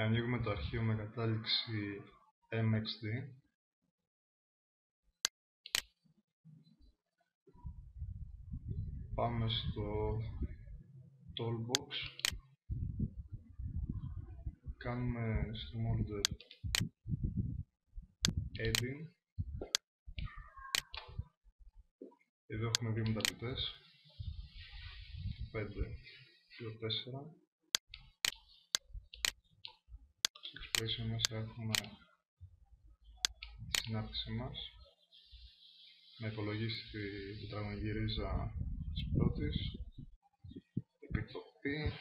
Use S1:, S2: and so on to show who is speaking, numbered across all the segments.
S1: Ανοίγουμε το αρχείο με κατάληξη MXD. Πάμε στο Toolbox. Κάνουμε στο Molder Adding. Εδώ έχουμε δύο μεταπητές, 5 και 4. Στο Expression μέσα έχουμε τη συνάρτησή μας να υπολογίσει τη τετραγωνική ρίζα της πρώτης, επιτροπή,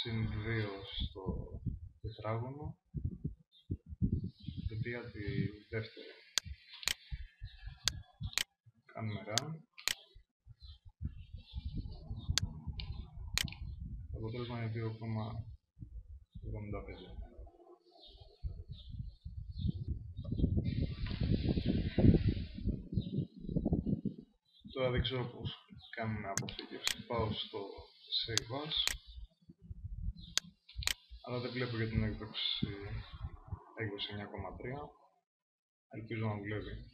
S1: συν 2 στο τετράγωνο, και για τη δεύτερη. Κάνουμε run. Το αποτέλεσμα είναι 2,75. Τώρα δεν ξέρω πώς κάνουμε αποθήκευση. Πάω στο Save As, αλλά δεν βλέπω για την έκδοση 9,3. Ελπίζω να δουλεύει.